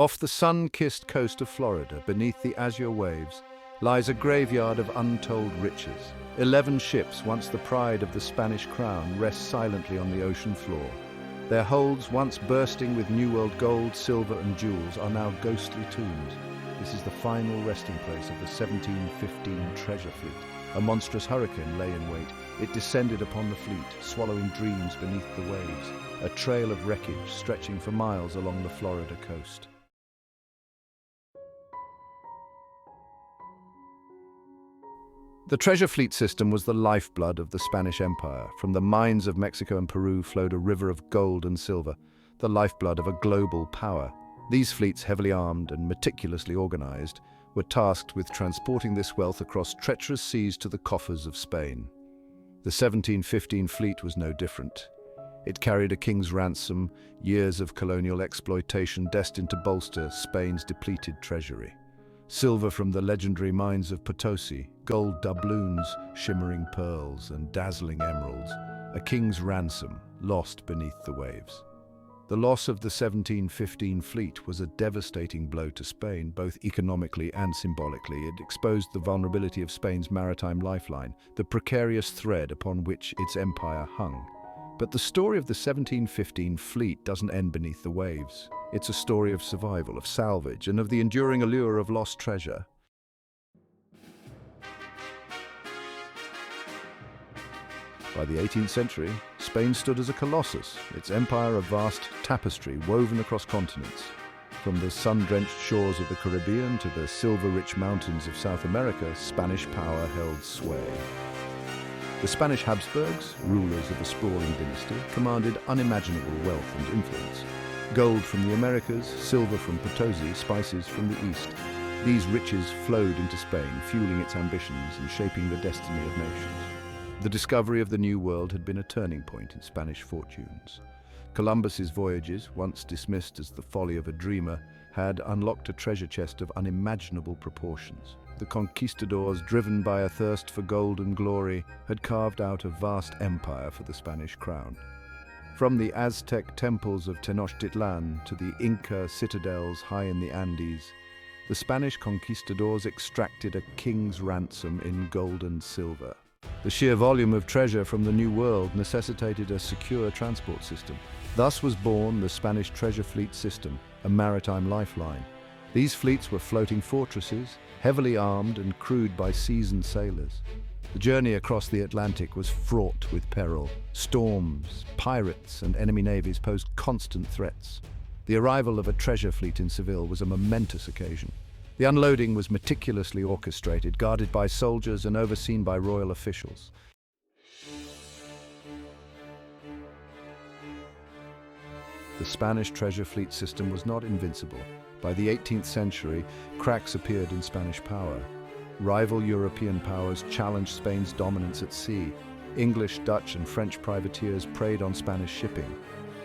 Off the sun-kissed coast of Florida, beneath the azure waves, lies a graveyard of untold riches. 11 ships, once the pride of the Spanish crown, rest silently on the ocean floor. Their holds, once bursting with New World gold, silver and jewels, are now ghostly tombs. This is the final resting place of the 1715 treasure fleet. A monstrous hurricane lay in wait. It descended upon the fleet, swallowing dreams beneath the waves, a trail of wreckage stretching for miles along the Florida coast. The treasure fleet system was the lifeblood of the Spanish Empire. From the mines of Mexico and Peru flowed a river of gold and silver, the lifeblood of a global power. These fleets, heavily armed and meticulously organized, were tasked with transporting this wealth across treacherous seas to the coffers of Spain. The 1715 fleet was no different. It carried a king's ransom, years of colonial exploitation destined to bolster Spain's depleted treasury. Silver from the legendary mines of Potosi, gold doubloons, shimmering pearls, and dazzling emeralds, a king's ransom lost beneath the waves. The loss of the 1715 fleet was a devastating blow to Spain, both economically and symbolically. It exposed the vulnerability of Spain's maritime lifeline, the precarious thread upon which its empire hung. But the story of the 1715 fleet doesn't end beneath the waves. It's a story of survival, of salvage, and of the enduring allure of lost treasure. By the 18th century, Spain stood as a colossus, its empire a vast tapestry woven across continents. From the sun-drenched shores of the Caribbean to the silver-rich mountains of South America, Spanish power held sway. The Spanish Habsburgs, rulers of a sprawling dynasty, commanded unimaginable wealth and influence. Gold from the Americas, silver from Potosi, spices from the East. These riches flowed into Spain, fueling its ambitions and shaping the destiny of nations. The discovery of the New World had been a turning point in Spanish fortunes. Columbus's voyages, once dismissed as the folly of a dreamer, had unlocked a treasure chest of unimaginable proportions. The conquistadors, driven by a thirst for gold and glory, had carved out a vast empire for the Spanish crown. From the Aztec temples of Tenochtitlan to the Inca citadels high in the Andes, the Spanish conquistadors extracted a king's ransom in gold and silver. The sheer volume of treasure from the New World necessitated a secure transport system. Thus was born the Spanish treasure fleet system, a maritime lifeline. These fleets were floating fortresses, heavily armed and crewed by seasoned sailors. The journey across the Atlantic was fraught with peril. Storms, pirates, and enemy navies posed constant threats. The arrival of a treasure fleet in Seville was a momentous occasion. The unloading was meticulously orchestrated, guarded by soldiers and overseen by royal officials. The Spanish treasure fleet system was not invincible. By the 18th century, cracks appeared in Spanish power. Rival European powers challenged Spain's dominance at sea. English, Dutch, and French privateers preyed on Spanish shipping.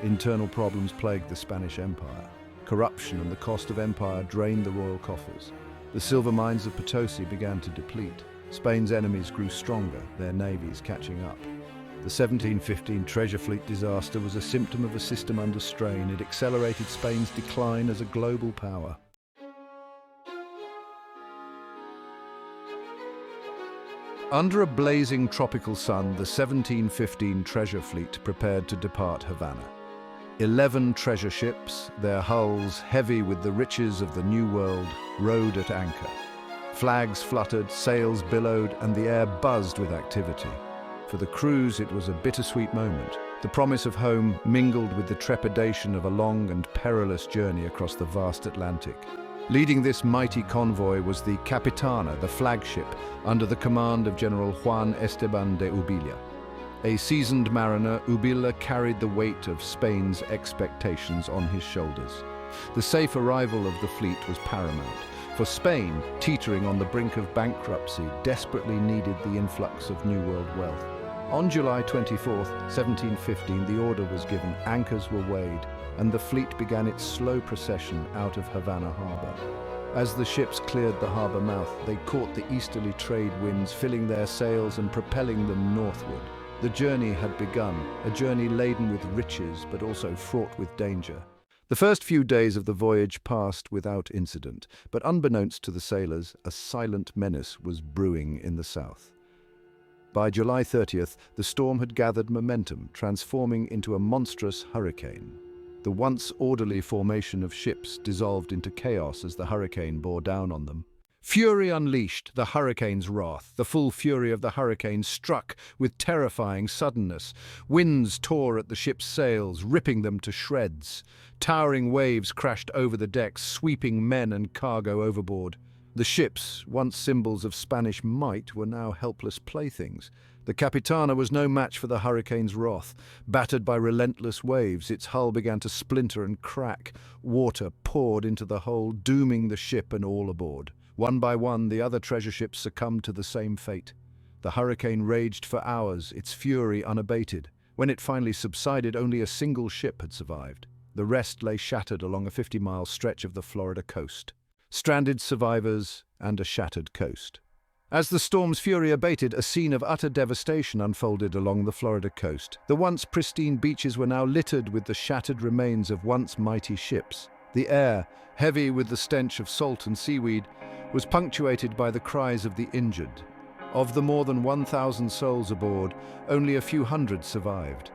Internal problems plagued the Spanish Empire. Corruption and the cost of empire drained the royal coffers. The silver mines of Potosi began to deplete. Spain's enemies grew stronger, their navies catching up. The 1715 treasure fleet disaster was a symptom of a system under strain. It accelerated Spain's decline as a global power. Under a blazing tropical sun, the 1715 treasure fleet prepared to depart Havana. 11 treasure ships, their hulls heavy with the riches of the New World, rode at anchor. Flags fluttered, sails billowed, and the air buzzed with activity. For the crews, it was a bittersweet moment. The promise of home mingled with the trepidation of a long and perilous journey across the vast Atlantic. Leading this mighty convoy was the Capitana, the flagship, under the command of General Juan Esteban de Ubilla. A seasoned mariner, Ubilla carried the weight of Spain's expectations on his shoulders. The safe arrival of the fleet was paramount, for Spain, teetering on the brink of bankruptcy, desperately needed the influx of New World wealth. On July 24, 1715, the order was given, anchors were weighed, and the fleet began its slow procession out of Havana harbor. As the ships cleared the harbor mouth, they caught the easterly trade winds, filling their sails and propelling them northward. The journey had begun, a journey laden with riches but also fraught with danger. The The first few days of the voyage passed without incident, but unbeknownst to the sailors, a silent menace was brewing in the south. By July 30th, the storm had gathered momentum, transforming into a monstrous hurricane. The once orderly formation of ships dissolved into chaos as the hurricane bore down on them. Fury unleashed, the hurricane's wrath. The full fury of the hurricane struck with terrifying suddenness. Winds tore at the ship's sails, ripping them to shreds. Towering waves crashed over the decks, sweeping men and cargo overboard. The ships, once symbols of Spanish might, were now helpless playthings. The Capitana was no match for the hurricane's wrath. Battered by relentless waves, its hull began to splinter and crack. Water poured into the hold, dooming the ship and all aboard. One by one, the other treasure ships succumbed to the same fate. The hurricane raged for hours, its fury unabated. When it finally subsided, only a single ship had survived. The rest lay shattered along a 50-mile stretch of the Florida coast. Stranded survivors and a shattered coast. As the storm's fury abated, a scene of utter devastation unfolded along the Florida coast. The once pristine beaches were now littered with the shattered remains of once mighty ships. The air, heavy with the stench of salt and seaweed, was punctuated by the cries of the injured. Of the more than 1,000 souls aboard, only a few hundred survived.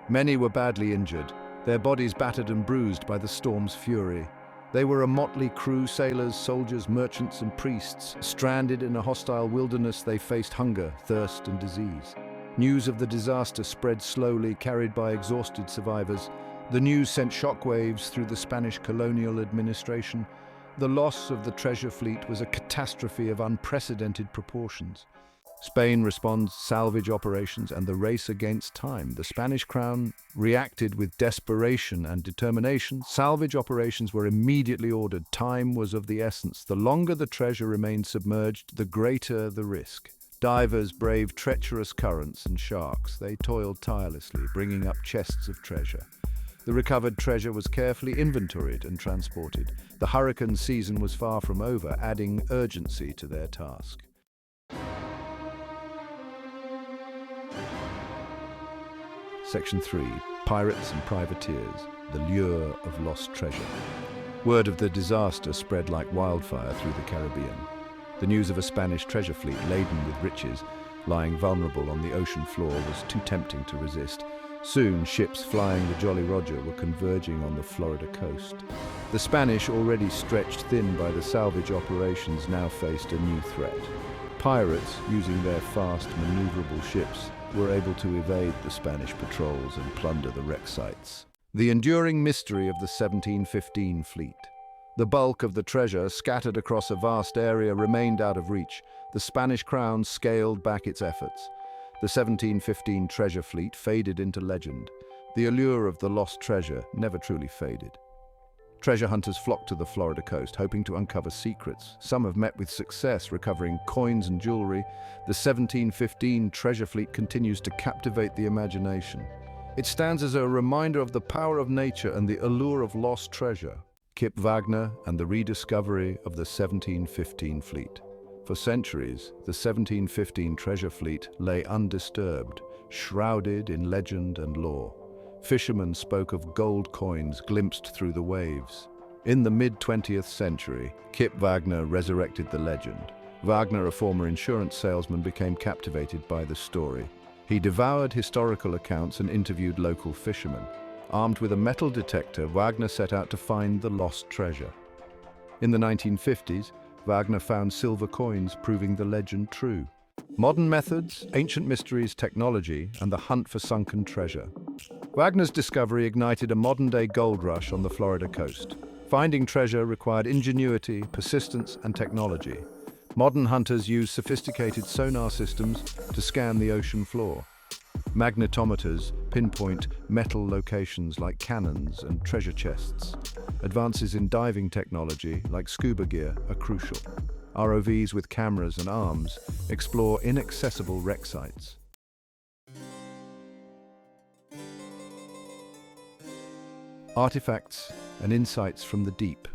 Many were badly injured, their bodies battered and bruised by the storm's fury. They were a motley crew, sailors, soldiers, merchants, and priests. Stranded in a hostile wilderness, they faced hunger, thirst, and disease. News of the disaster spread slowly, carried by exhausted survivors. The news sent shockwaves through the Spanish colonial administration. The loss of the treasure fleet was a catastrophe of unprecedented proportions. Spain responds salvage operations and the race against time. The Spanish crown reacted with desperation and determination. Salvage operations were immediately ordered. Time was of the essence. The longer the treasure remained submerged, the greater the risk. Divers braved treacherous currents and sharks. They toiled tirelessly, bringing up chests of treasure. The recovered treasure was carefully inventoried and transported. The hurricane season was far from over, adding urgency to their task. Section 3. Pirates and Privateers. The Lure of Lost Treasure. Word of the disaster spread like wildfire through the Caribbean. The news of a Spanish treasure fleet laden with riches, lying vulnerable on the ocean floor, was too tempting to resist. Soon, ships flying the Jolly Roger were converging on the Florida coast. The Spanish, already stretched thin by the salvage operations, now faced a new threat. Pirates, using their fast, maneuverable ships, were able to evade the Spanish patrols and plunder the wreck sites. The enduring mystery of the 1715 fleet. The bulk of the treasure, scattered across a vast area, remained out of reach. The Spanish crown scaled back its efforts. The 1715 treasure fleet faded into legend. The allure of the lost treasure never truly faded. Treasure hunters flocked to the Florida coast, hoping to uncover secrets. Some have met with success, recovering coins and jewelry. The 1715 treasure fleet continues to captivate the imagination. It stands as a reminder of the power of nature and the allure of lost treasure. Kip Wagner and the rediscovery of the 1715 fleet. For centuries, the 1715 treasure fleet lay undisturbed, shrouded in legend and lore. Fishermen spoke of gold coins glimpsed through the waves. In the mid-20th century, Kip Wagner resurrected the legend. Wagner, a former insurance salesman, became captivated by the story. He devoured historical accounts and interviewed local fishermen. Armed with a metal detector, Wagner set out to find the lost treasure. In the 1950s, Wagner found silver coins, proving the legend true. Modern methods, ancient mysteries, technology, and the hunt for sunken treasure. Wagner's discovery ignited a modern-day gold rush on the Florida coast. Finding treasure required ingenuity, persistence, and technology. Modern hunters use sophisticated sonar systems to scan the ocean floor. Magnetometers pinpoint metal locations like cannons and treasure chests. Advances in diving technology, like scuba gear, are crucial. ROVs with cameras and arms explore inaccessible wreck sites. Artifacts and insights from the deep.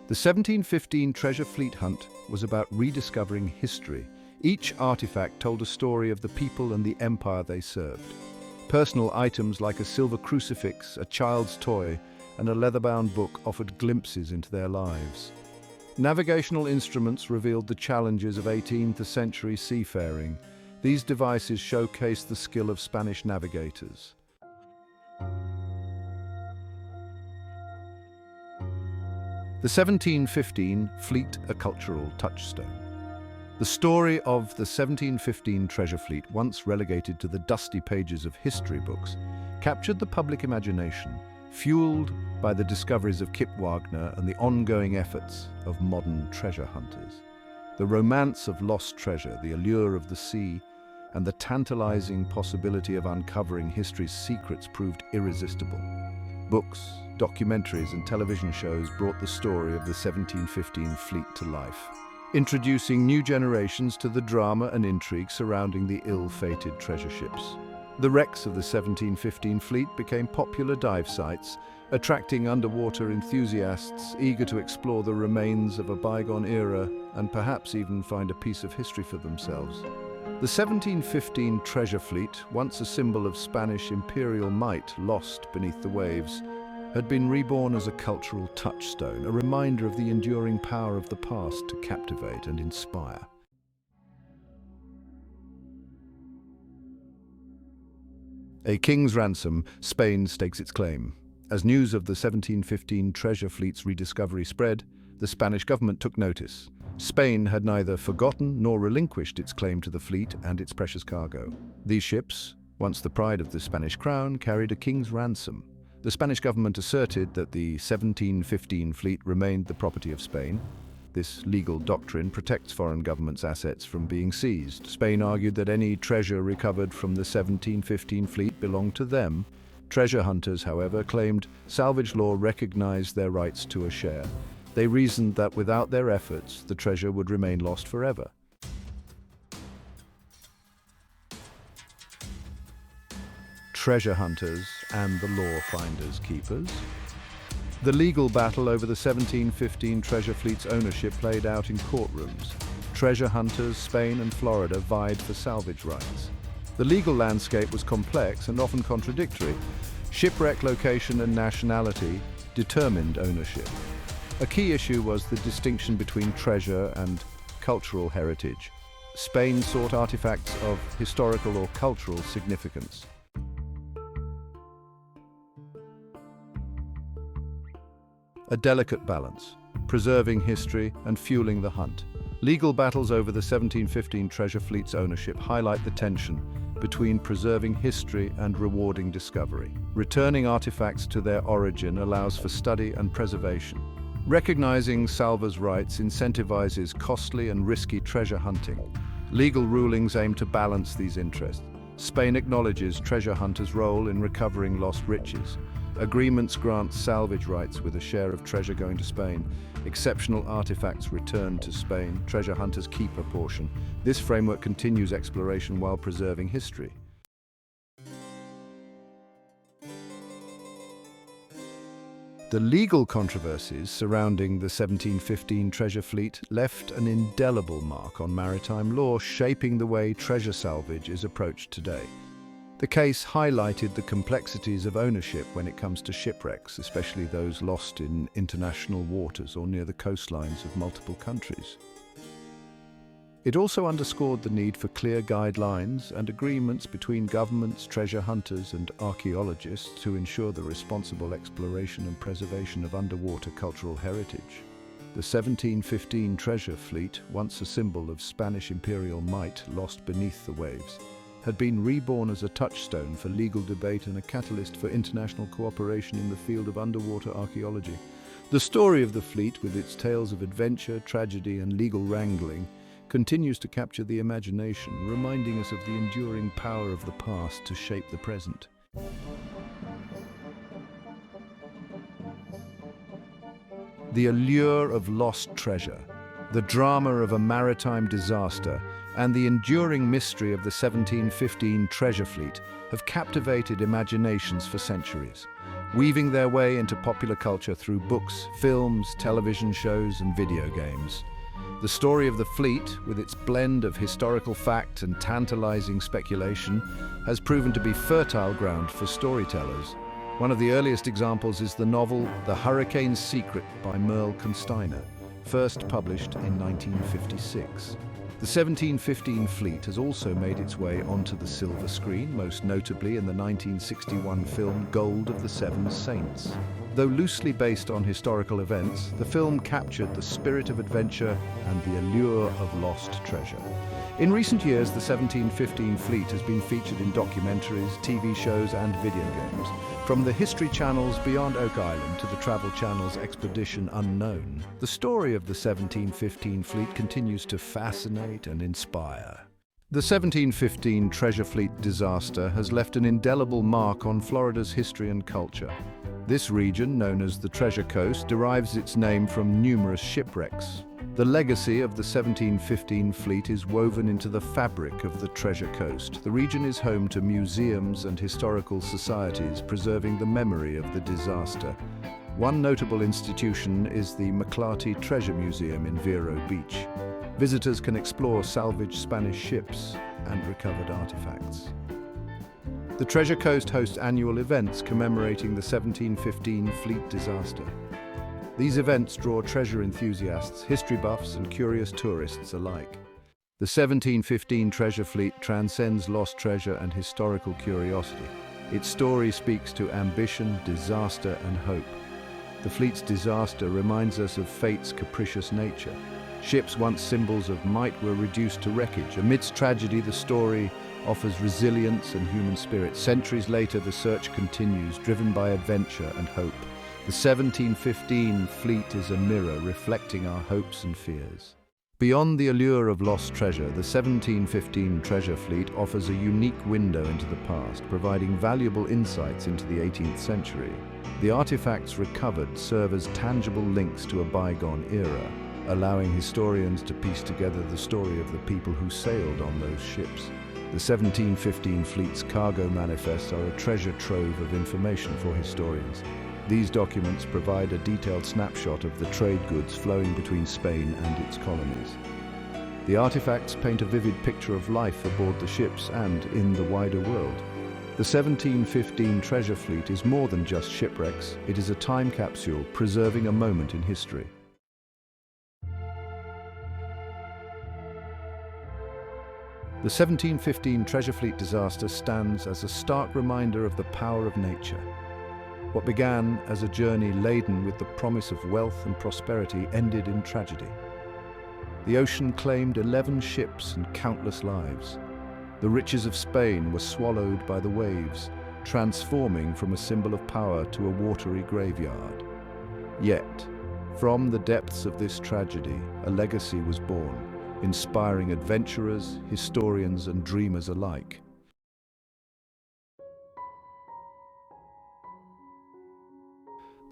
The 1715 treasure fleet hunt was about rediscovering history. Each artifact told a story of the people and the empire they served. Personal items like a silver crucifix, a child's toy, and a leather-bound book offered glimpses into their lives. Navigational instruments revealed the challenges of 18th century seafaring. These devices showcased the skill of Spanish navigators. The 1715 fleet, a cultural touchstone. The story of the 1715 treasure fleet, once relegated to the dusty pages of history books, captured the public imagination, fueled by the discoveries of Kip Wagner and the ongoing efforts of modern treasure hunters. The romance of lost treasure, the allure of the sea, and the tantalizing possibility of uncovering history's secrets proved irresistible. Books, documentaries, and television shows brought the story of the 1715 fleet to life, introducing new generations to the drama and intrigue surrounding the ill-fated treasure ships. The wrecks of the 1715 fleet became popular dive sites, attracting underwater enthusiasts eager to explore the remains of a bygone era and perhaps even find a piece of history for themselves. The 1715 treasure fleet, once a symbol of Spanish imperial might lost beneath the waves, had been reborn as a cultural touchstone, a reminder of the enduring power of the past to captivate and inspire. A king's ransom, Spain stakes its claim. As news of the 1715 treasure fleet's rediscovery spread, the Spanish government took notice. Spain had neither forgotten nor relinquished its claim to the fleet and its precious cargo. These ships, once the pride of the Spanish crown, carried a king's ransom. The Spanish government asserted that the 1715 fleet remained the property of Spain. This legal doctrine protects foreign governments' assets from being seized. Spain argued that any treasure recovered from the 1715 fleet belonged to them. Treasure hunters, however, claimed salvage law recognized their rights to a share. They reasoned that without their efforts, the treasure would remain lost forever. Treasure hunters and the law finders keepers. The legal battle over the 1715 treasure fleet's ownership played out in courtrooms. Treasure hunters, Spain and Florida vied for salvage rights. The legal landscape was complex and often contradictory. Shipwreck location and nationality determined ownership. A key issue was the distinction between treasure and cultural heritage. Spain sought artifacts of historical or cultural significance. A delicate balance, preserving history and fueling the hunt. Legal battles over the 1715 treasure fleet's ownership highlight the tension between preserving history and rewarding discovery. Returning artifacts to their origin allows for study and preservation. Recognizing salvors' rights incentivizes costly and risky treasure hunting. Legal rulings aim to balance these interests. Spain acknowledges treasure hunters' role in recovering lost riches. Agreements grant salvage rights with a share of treasure going to Spain. Exceptional artifacts return to Spain. Treasure hunters keep a portion. This framework continues exploration while preserving history. The legal controversies surrounding the 1715 treasure fleet left an indelible mark on maritime law, shaping the way treasure salvage is approached today. The case highlighted the complexities of ownership when it comes to shipwrecks, especially those lost in international waters or near the coastlines of multiple countries. It also underscored the need for clear guidelines and agreements between governments, treasure hunters, and archaeologists to ensure the responsible exploration and preservation of underwater cultural heritage. The 1715 treasure fleet, once a symbol of Spanish imperial might lost beneath the waves, had been reborn as a touchstone for legal debate and a catalyst for international cooperation in the field of underwater archaeology. The story of the fleet, with its tales of adventure, tragedy, and legal wrangling, continues to capture the imagination, reminding us of the enduring power of the past to shape the present. The allure of lost treasure, the drama of a maritime disaster, and the enduring mystery of the 1715 treasure fleet have captivated imaginations for centuries, weaving their way into popular culture through books, films, television shows, and video games. The story of the fleet, with its blend of historical fact and tantalizing speculation, has proven to be fertile ground for storytellers. One of the earliest examples is the novel The Hurricane's Secret by Merle Consteiner, first published in 1956. The 1715 fleet has also made its way onto the silver screen, most notably in the 1961 film Gold of the Seven Saints. Though loosely based on historical events, the film captured the spirit of adventure and the allure of lost treasure. In recent years, the 1715 fleet has been featured in documentaries, TV shows, and video games. From the History Channel's Beyond Oak Island to the Travel Channel's Expedition Unknown, the story of the 1715 fleet continues to fascinate and inspire. The 1715 treasure fleet disaster has left an indelible mark on Florida's history and culture. This region, known as the Treasure Coast, derives its name from numerous shipwrecks. The legacy of the 1715 fleet is woven into the fabric of the Treasure Coast. The region is home to museums and historical societies preserving the memory of the disaster. One notable institution is the McClarty Treasure Museum in Vero Beach. Visitors can explore salvaged Spanish ships and recovered artifacts. The Treasure Coast hosts annual events commemorating the 1715 fleet disaster. These events draw treasure enthusiasts, history buffs, and curious tourists alike. The 1715 treasure fleet transcends lost treasure and historical curiosity. Its story speaks to ambition, disaster, and hope. The fleet's disaster reminds us of fate's capricious nature. Ships once symbols of might were reduced to wreckage. Amidst tragedy, the story offers resilience and human spirit. Centuries later, the search continues, driven by adventure and hope. The 1715 fleet is a mirror reflecting our hopes and fears. Beyond the allure of lost treasure, the 1715 treasure fleet offers a unique window into the past, providing valuable insights into the 18th century. The artifacts recovered serve as tangible links to a bygone era, allowing historians to piece together the story of the people who sailed on those ships. The 1715 fleet's cargo manifests are a treasure trove of information for historians. These documents provide a detailed snapshot of the trade goods flowing between Spain and its colonies. The artifacts paint a vivid picture of life aboard the ships and in the wider world. The 1715 treasure fleet is more than just shipwrecks. It is a time capsule preserving a moment in history. The 1715 treasure fleet disaster stands as a stark reminder of the power of nature. What began as a journey laden with the promise of wealth and prosperity ended in tragedy. The ocean claimed 11 ships and countless lives. The riches of Spain were swallowed by the waves, transforming from a symbol of power to a watery graveyard. Yet, from the depths of this tragedy, a legacy was born, inspiring adventurers, historians, and dreamers alike.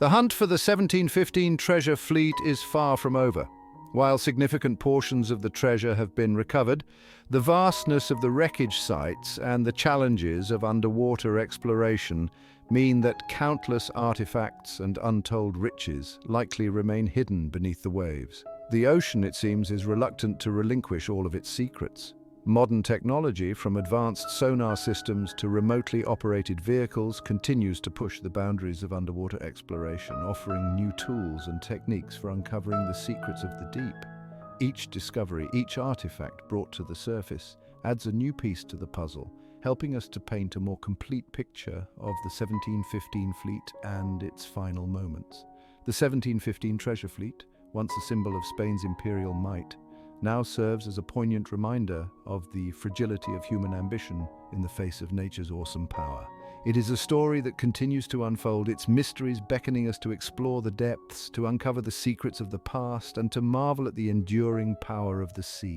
The hunt for the 1715 treasure fleet is far from over. While significant portions of the treasure have been recovered, the vastness of the wreckage sites and the challenges of underwater exploration mean that countless artifacts and untold riches likely remain hidden beneath the waves. The ocean, it seems, is reluctant to relinquish all of its secrets. Modern technology, from advanced sonar systems to remotely operated vehicles, continues to push the boundaries of underwater exploration, offering new tools and techniques for uncovering the secrets of the deep. Each discovery, each artifact brought to the surface, adds a new piece to the puzzle, helping us to paint a more complete picture of the 1715 fleet and its final moments. The 1715 treasure fleet, once a symbol of Spain's imperial might, now serves as a poignant reminder of the fragility of human ambition in the face of nature's awesome power. It is a story that continues to unfold, its mysteries beckoning us to explore the depths, to uncover the secrets of the past, and to marvel at the enduring power of the sea.